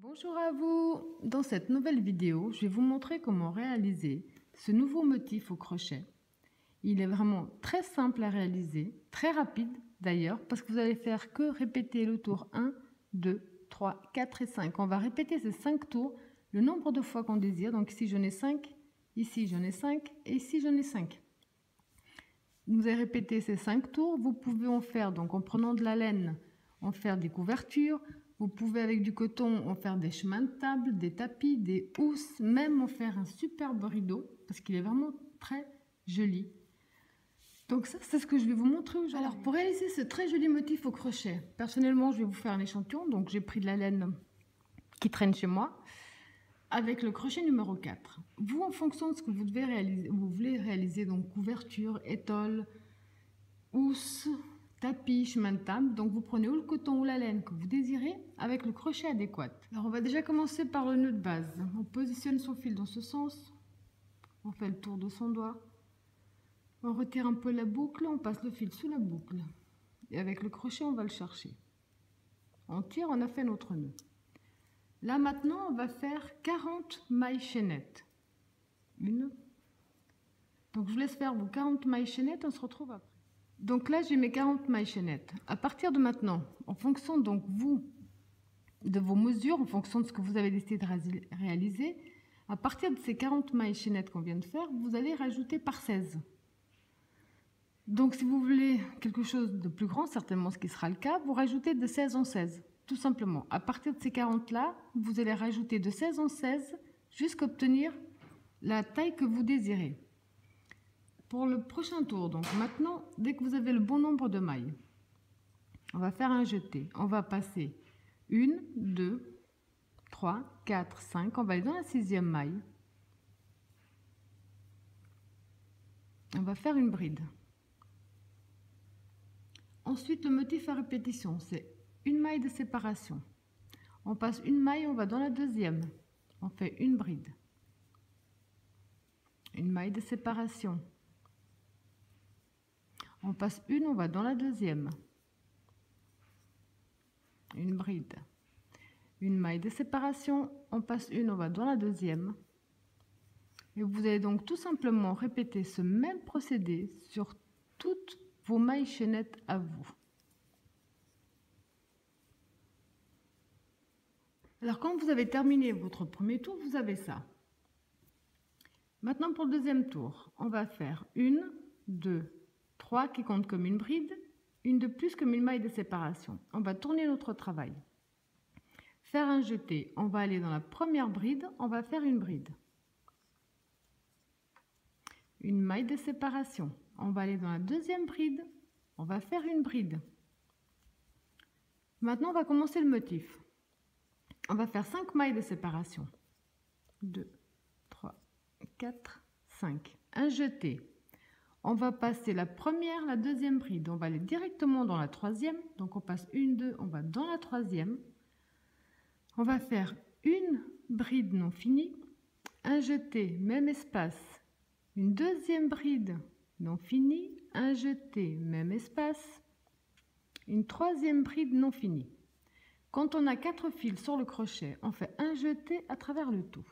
Bonjour à vous! Dans cette nouvelle vidéo, je vais vous montrer comment réaliser ce nouveau motif au crochet. Il est vraiment très simple à réaliser, très rapide d'ailleurs, parce que vous allez faire que répéter le tour 1, 2, 3, 4 et 5. On va répéter ces 5 tours le nombre de fois qu'on désire. Donc ici j'en ai 5, ici j'en ai 5 et ici j'en ai 5. Vous allez répéter ces 5 tours. Vous pouvez en faire, donc en prenant de la laine, en faire des couvertures. Vous pouvez avec du coton en faire des chemins de table, des tapis, des housses, même en faire un superbe rideau, parce qu'il est vraiment très joli. Donc ça, c'est ce que je vais vous montrer aujourd'hui. Alors pour réaliser ce très joli motif au crochet, personnellement, je vais vous faire un échantillon. Donc j'ai pris de la laine qui traîne chez moi, avec le crochet numéro 4. Vous, en fonction de ce que vous devez réaliser, vous voulez réaliser, donc couverture, étole, housse, tapis, chemin de table, donc vous prenez ou le coton ou la laine que vous désirez avec le crochet adéquat. Alors on va déjà commencer par le nœud de base. On positionne son fil dans ce sens, on fait le tour de son doigt, on retire un peu la boucle, on passe le fil sous la boucle et avec le crochet on va le chercher. On tire, on a fait notre nœud. Là maintenant on va faire 40 mailles chaînettes. Une. Donc je vous laisse faire vos 40 mailles chaînettes, on se retrouve après. Donc là, j'ai mes 40 mailles chaînettes. À partir de maintenant, en fonction donc de vos mesures, en fonction de ce que vous avez décidé de réaliser, à partir de ces 40 mailles chaînettes qu'on vient de faire, vous allez rajouter par 16. Donc si vous voulez quelque chose de plus grand, certainement ce qui sera le cas, vous rajoutez de 16 en 16, tout simplement. À partir de ces 40-là, vous allez rajouter de 16 en 16 jusqu'à obtenir la taille que vous désirez. Pour le prochain tour, donc maintenant, dès que vous avez le bon nombre de mailles, on va faire un jeté. On va passer 1, 2, 3, 4, 5. On va aller dans la 6e maille. On va faire une bride. Ensuite, le motif à répétition, c'est une maille de séparation. On passe une maille, on va dans la 2e. On fait une bride. Une maille de séparation. On passe une, on va dans la 2e. Une bride. Une maille de séparation, on passe une, on va dans la 2e. Et vous allez donc tout simplement répéter ce même procédé sur toutes vos mailles chaînettes à vous. Alors quand vous avez terminé votre premier tour, vous avez ça. Maintenant pour le deuxième tour, on va faire 1, 2, 3 qui comptent comme une bride, une de plus comme une maille de séparation. On va tourner notre travail. Faire un jeté, on va aller dans la première bride, on va faire une bride. Une maille de séparation, on va aller dans la 2e bride, on va faire une bride. Maintenant, on va commencer le motif. On va faire 5 mailles de séparation. 2, 3, 4, 5. Un jeté. On va passer la première, la 2e bride. On va aller directement dans la 3e. Donc on passe 1, 2, on va dans la 3e. On va faire une bride non finie, un jeté, même espace, une 2e bride non finie, un jeté, même espace, une 3e bride non finie. Quand on a 4 fils sur le crochet, on fait un jeté à travers le tout.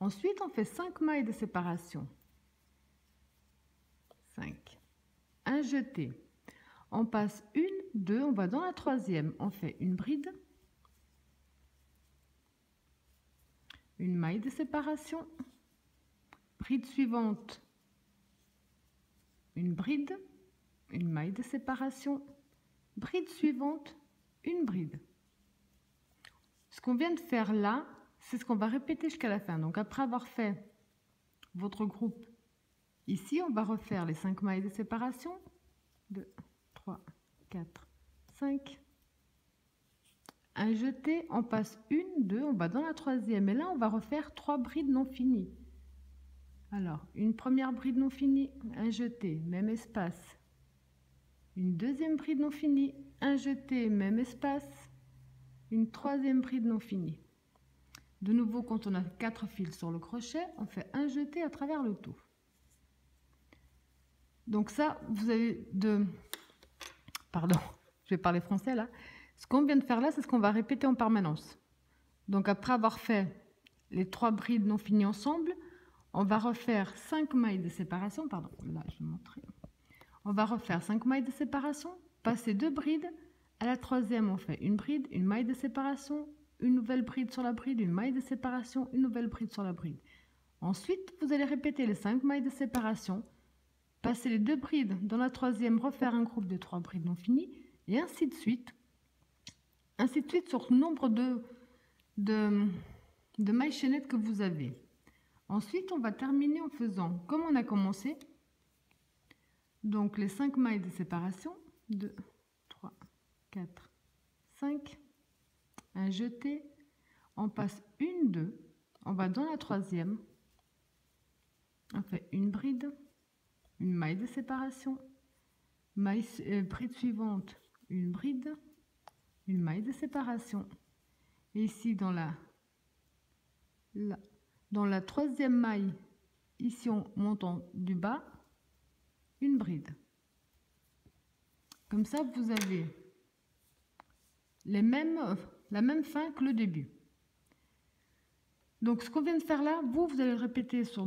Ensuite, on fait 5 mailles de séparation. 5. Un jeté. On passe une, 2, on va dans la 3e, on fait une bride, une maille de séparation, bride suivante, une bride, une maille de séparation, bride suivante, une bride. Ce qu'on vient de faire là, c'est ce qu'on va répéter jusqu'à la fin. Donc après avoir fait votre groupe ici, on va refaire les 5 mailles de séparation. 2, 3, 4, 5. Un jeté, on passe une, 2, on va dans la 3e. Et là, on va refaire 3 brides non finies. Alors, une première bride non finie, un jeté, même espace. Une 2e bride non finie, un jeté, même espace. Une 3e bride non finie. De nouveau, quand on a 4 fils sur le crochet, on fait un jeté à travers le tout. Donc ça, vous avez de... Pardon, je vais parler français là. Ce qu'on vient de faire là, c'est ce qu'on va répéter en permanence. Donc après avoir fait les 3 brides non finies ensemble, on va refaire 5 mailles de séparation. Pardon, là je vais montrer. On va refaire 5 mailles de séparation, passer 2 brides. À la 3e, on fait une bride, une maille de séparation, une nouvelle bride sur la bride, une maille de séparation, une nouvelle bride sur la bride. Ensuite, vous allez répéter les 5 mailles de séparation, passer les 2 brides dans la 3e, refaire un groupe de 3 brides non finies, et ainsi de suite. Ainsi de suite sur le nombre de mailles chaînettes que vous avez. Ensuite, on va terminer en faisant comme on a commencé. Donc les 5 mailles de séparation, 2, 3, 4, 5, un jeté, on passe une, 2, on va dans la 3e, on fait une bride, une maille de séparation, bride suivante, une bride, une maille de séparation. Et ici dans la 3e maille, ici en montant du bas, une bride. Comme ça, vous avez la même fin que le début. Donc, ce qu'on vient de faire là, vous allez le répéter sur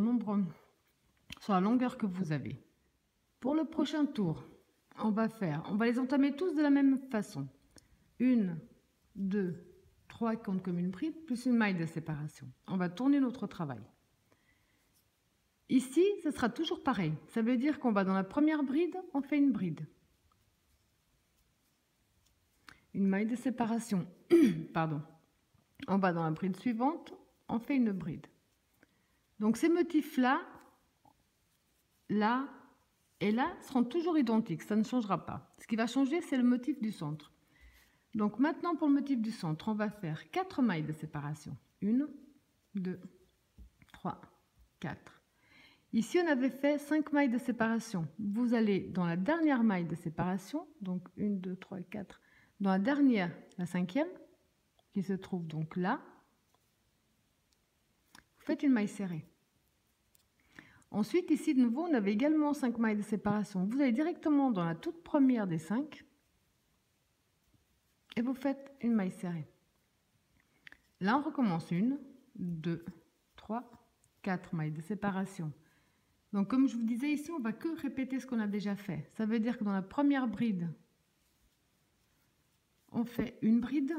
la longueur que vous avez. Pour le prochain tour, on va les entamer tous de la même façon. 1, 2, 3 qui comptent comme une bride, plus une maille de séparation. On va tourner notre travail. Ici, ce sera toujours pareil. Ça veut dire qu'on va dans la première bride, on fait une bride. Une maille de séparation. Pardon. On va dans la bride suivante, on fait une bride. Donc ces motifs-là, là et là seront toujours identiques, ça ne changera pas. Ce qui va changer, c'est le motif du centre. Donc maintenant, pour le motif du centre, on va faire 4 mailles de séparation. 1, 2, 3, 4. Ici, on avait fait 5 mailles de séparation. Vous allez dans la dernière maille de séparation, donc 1, 2, 3, 4, dans la dernière, la 5e, qui se trouve donc là. Vous faites une maille serrée. Ensuite, ici, de nouveau, on avait également 5 mailles de séparation. Vous allez directement dans la toute première des 5 et vous faites une maille serrée. Là, on recommence 1, 2, 3, 4 mailles de séparation. Donc, comme je vous disais ici, on ne va que répéter ce qu'on a déjà fait. Ça veut dire que dans la première bride, on fait une bride,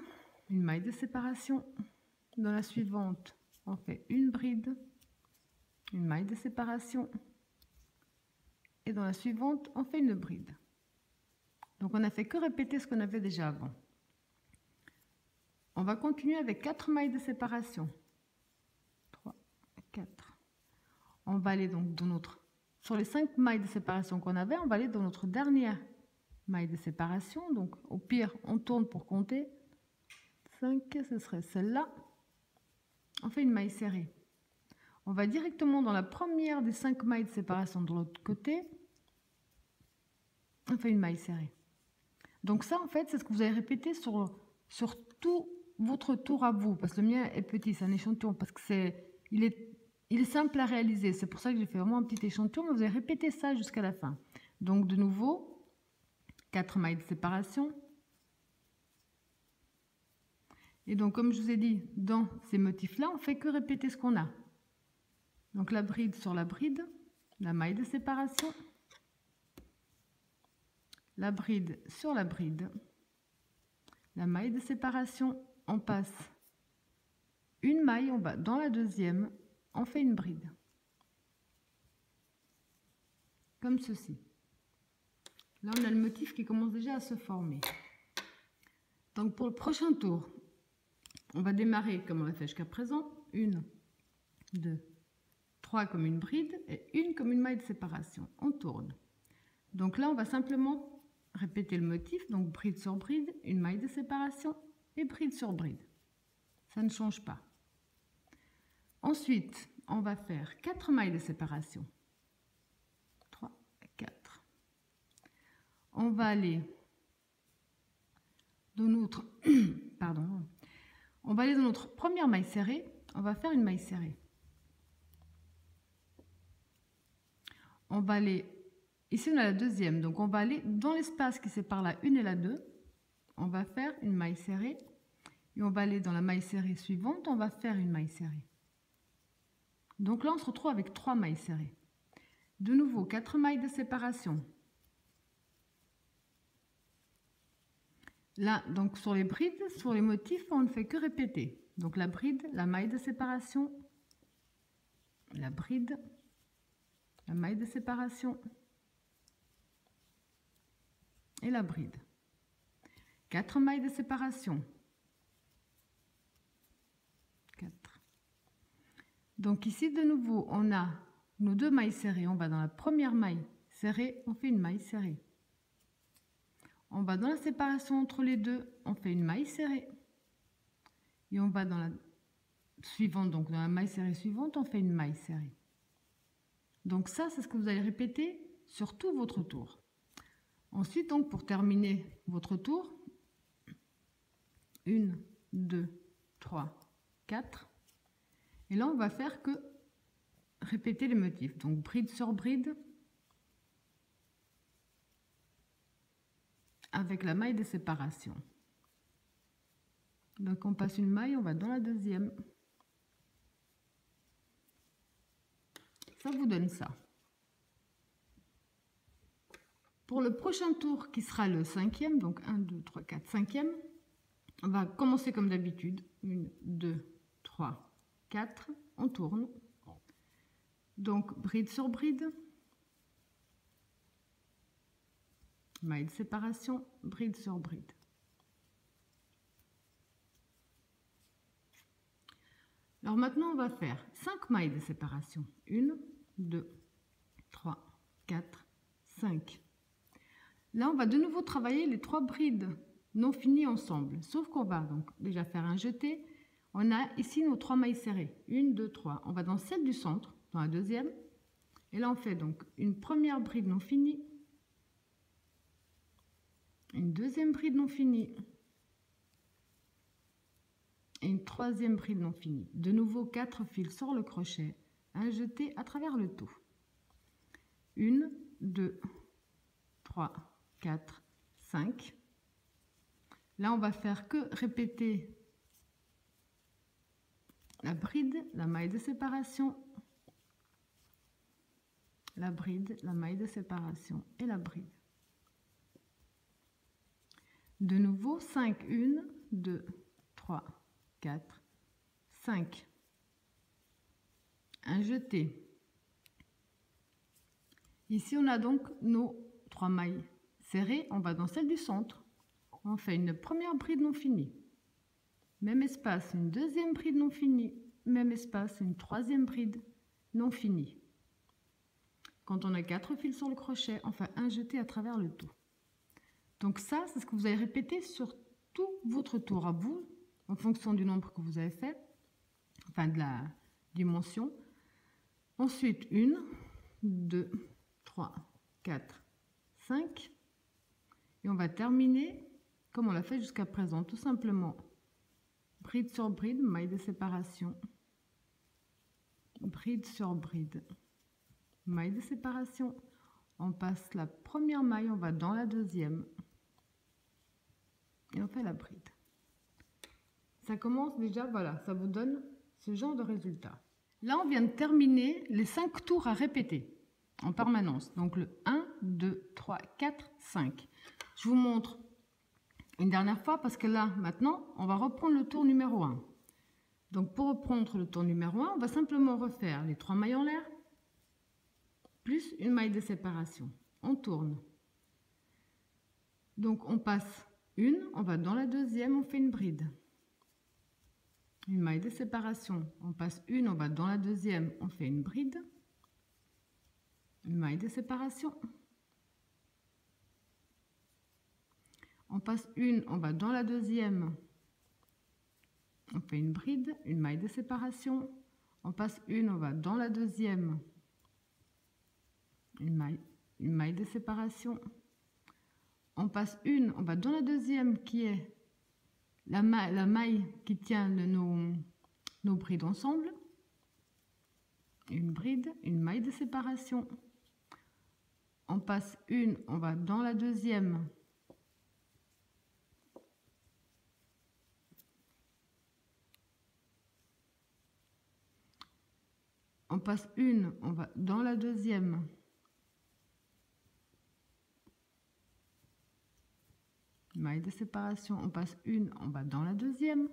une maille de séparation. Dans la suivante, on fait une bride, une maille de séparation. Et dans la suivante, on fait une bride. Donc, on n'a fait que répéter ce qu'on avait déjà avant. On va continuer avec 4 mailles de séparation. 3, 4. On va aller donc sur les 5 mailles de séparation qu'on avait, on va aller dans notre dernière maille de séparation. Donc, au pire, on tourne pour compter. 5, ce serait celle-là. On fait une maille serrée. On va directement dans la première des 5 mailles de séparation de l'autre côté. On fait une maille serrée. Donc ça, en fait, c'est ce que vous allez répéter sur tout votre tour à vous. Parce que le mien est petit, c'est un échantillon. Parce que il est simple à réaliser. C'est pour ça que j'ai fait vraiment un petit échantillon. Mais vous allez répéter ça jusqu'à la fin. Donc de nouveau, 4 mailles de séparation. Et donc, comme je vous ai dit, dans ces motifs-là, on ne fait que répéter ce qu'on a. Donc la bride sur la bride, la maille de séparation, la bride sur la bride, la maille de séparation, on passe une maille, on va dans la deuxième, on fait une bride. Comme ceci. Là, on a le motif qui commence déjà à se former. Donc pour le prochain tour, on va démarrer comme on l'a fait jusqu'à présent. 1, 2, 3 comme une bride et 1 comme une maille de séparation. On tourne. Donc là, on va simplement répéter le motif. Donc bride sur bride, une maille de séparation et bride sur bride. Ça ne change pas. Ensuite, on va faire 4 mailles de séparation. 3, 4. On va aller dans notre... Pardon. On va aller dans notre première maille serrée. On va faire une maille serrée. On va aller... Ici, on a la deuxième. Donc, on va aller dans l'espace qui sépare la 1 et la 2. on va faire une maille serrée et on va aller dans la maille serrée suivante, on va faire une maille serrée. Donc là, on se retrouve avec 3 mailles serrées. De nouveau, 4 mailles de séparation. Là, donc sur les brides, sur les motifs, on ne fait que répéter. Donc la bride, la maille de séparation, la bride, la maille de séparation et la bride. 4 mailles de séparation. 4. Donc ici, de nouveau, on a nos 2 mailles serrées. On va dans la première maille serrée, on fait une maille serrée. On va dans la séparation entre les deux, on fait une maille serrée. Et on va dans la suivante, donc dans la maille serrée suivante, on fait une maille serrée. Donc ça, c'est ce que vous allez répéter sur tout votre tour. Ensuite, donc, pour terminer votre tour, 1, 2, 3, 4. Et là, on va faire que répéter les motifs. Donc, bride sur bride, avec la maille de séparation. Donc, on passe une maille, on va dans la deuxième. Ça vous donne ça. Pour le prochain tour, qui sera le 5e, donc 1, 2, 3, 4, 5e, on va commencer comme d'habitude. 1, 2, 3, 4, on tourne. Donc, bride sur bride, maille de séparation, bride sur bride. Alors maintenant, on va faire 5 mailles de séparation. 1, 2, 3, 4, 5. Là, on va de nouveau travailler les 3 brides non finies ensemble. Sauf qu'on va donc déjà faire un jeté. On a ici nos 3 mailles serrées. 1, 2, 3. On va dans celle du centre, dans la deuxième. Et là, on fait donc une première bride non finie. Une deuxième bride non finie. Et une troisième bride non finie. De nouveau, 4 fils sur le crochet, un jeté à travers le tout. 1, 2, 3, 4, 5. Là, on va faire que répéter la bride, la maille de séparation, la bride, la maille de séparation et la bride. De nouveau, 5, 1, 2, 3, 4, 5. Un jeté. Ici, on a donc nos 3 mailles serrées. On va dans celle du centre. On fait une première bride non finie. Même espace, une deuxième bride non finie. Même espace, une troisième bride non finie. Quand on a 4 fils sur le crochet, on fait un jeté à travers le tout. Donc ça, c'est ce que vous allez répéter sur tout votre tour à vous, en fonction du nombre que vous avez fait, enfin de la dimension. Ensuite, 1, 2, 3, 4, 5. Et on va terminer comme on l'a fait jusqu'à présent, tout simplement. Bride sur bride, maille de séparation. Bride sur bride, maille de séparation. On passe la première maille, on va dans la deuxième. Et on fait la bride. Ça commence déjà, voilà, ça vous donne ce genre de résultat. Là, on vient de terminer les 5 tours à répéter en permanence. Donc le 1, 2, 3, 4, 5. Je vous montre une dernière fois parce que là, maintenant, on va reprendre le tour numéro 1. Donc pour reprendre le tour numéro 1, on va simplement refaire les 3 mailles en l'air, plus une maille de séparation. On tourne. Donc on passe une, on va dans la deuxième, on fait une bride. Une maille de séparation. On passe une, on va dans la deuxième, on fait une bride. Une maille de séparation. On passe une, on va dans la deuxième, on fait une bride, une maille de séparation. On passe une, on va dans la deuxième, une maille de séparation. On passe une, on va dans la deuxième qui est la maille qui tient nos brides ensemble. Une bride, une maille de séparation. On passe une, on va dans la deuxième. on passe une, on va dans la deuxième. Maille de séparation, on passe une, on va dans la deuxième.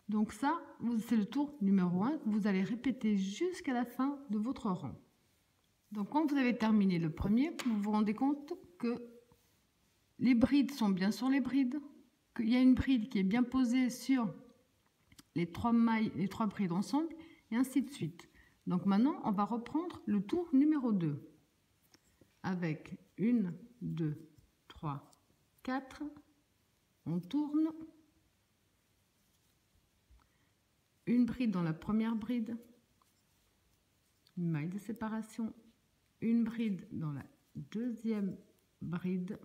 Donc ça, c'est le tour numéro 1 que vous allez répéter jusqu'à la fin de votre rang. Donc quand vous avez terminé le premier, vous vous rendez compte que les brides sont bien sur les brides, qu'il y a une bride qui est bien posée sur les 3 mailles, les 3 brides ensemble, et ainsi de suite. Donc maintenant, on va reprendre le tour numéro 2 avec 1, 2, 3, 4. On tourne. Une bride dans la première bride. Une maille de séparation. Une bride dans la deuxième bride.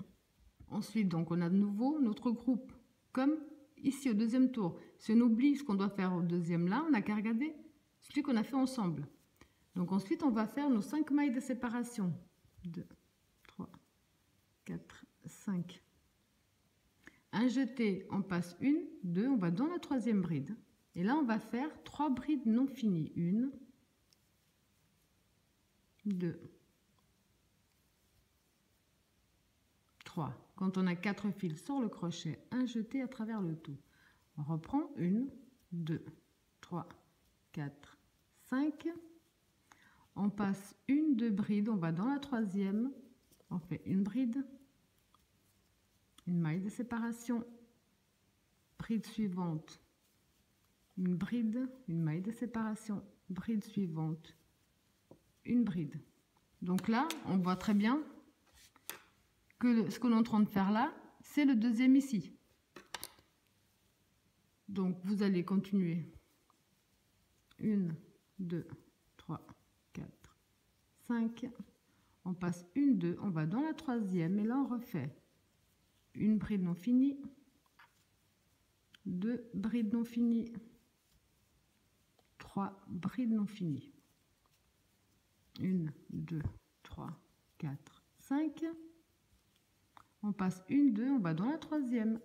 Ensuite, donc, on a de nouveau notre groupe, comme ici au deuxième tour. Si on oublie ce qu'on doit faire au deuxième là, on n'a qu'à regarder celui qu'on a fait ensemble. Donc ensuite, on va faire nos 5 mailles de séparation. 2, 3, 4, 5. Un jeté, on passe 1, 2, on va dans la troisième bride. Et là, on va faire 3 brides non finies. 1, 2, 3. Quand on a 4 fils sur le crochet, un jeté à travers le tout. On reprend 1, 2, 3, 4, 5. On passe une, 2 brides, on va dans la troisième. On fait une bride, une maille de séparation, bride suivante, une bride, une maille de séparation, bride suivante, une bride. Donc là, on voit très bien que ce qu'on est en train de faire là, c'est le deuxième ici. Donc vous allez continuer. 1, 2, 3, 4, 5. On passe 1, 2, on va dans la troisième et là on refait une bride non finie, 2 brides non finies, 3 brides non finies. 1, 2, 3, 4, 5. On passe 1, 2, on va dans la troisième.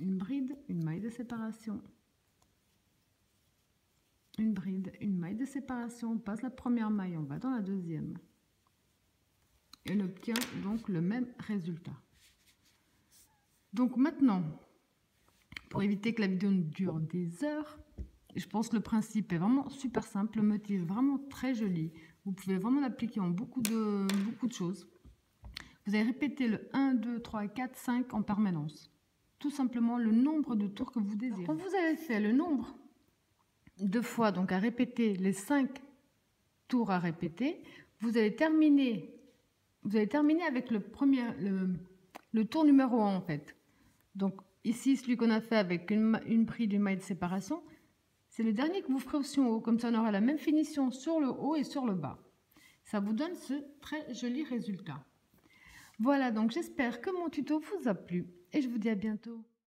Une bride, une maille de séparation. Une bride, une maille de séparation. On passe la première maille, on va dans la deuxième. Et on obtient donc le même résultat. Donc maintenant, pour éviter que la vidéo ne dure des heures, je pense que le principe est vraiment super simple, le motif est vraiment très joli. Vous pouvez vraiment l'appliquer en beaucoup de choses. Vous allez répéter le 1, 2, 3, 4, 5 en permanence. Tout simplement le nombre de tours que vous désirez. Quand vous avez fait le nombre de fois donc à répéter, les 5 tours à répéter, vous allez terminer avec le tour numéro 1 en fait. Donc ici, celui qu'on a fait avec une bride, une maille de séparation, c'est le dernier que vous ferez aussi en haut. Comme ça, on aura la même finition sur le haut et sur le bas. Ça vous donne ce très joli résultat. Voilà, donc j'espère que mon tuto vous a plu et je vous dis à bientôt.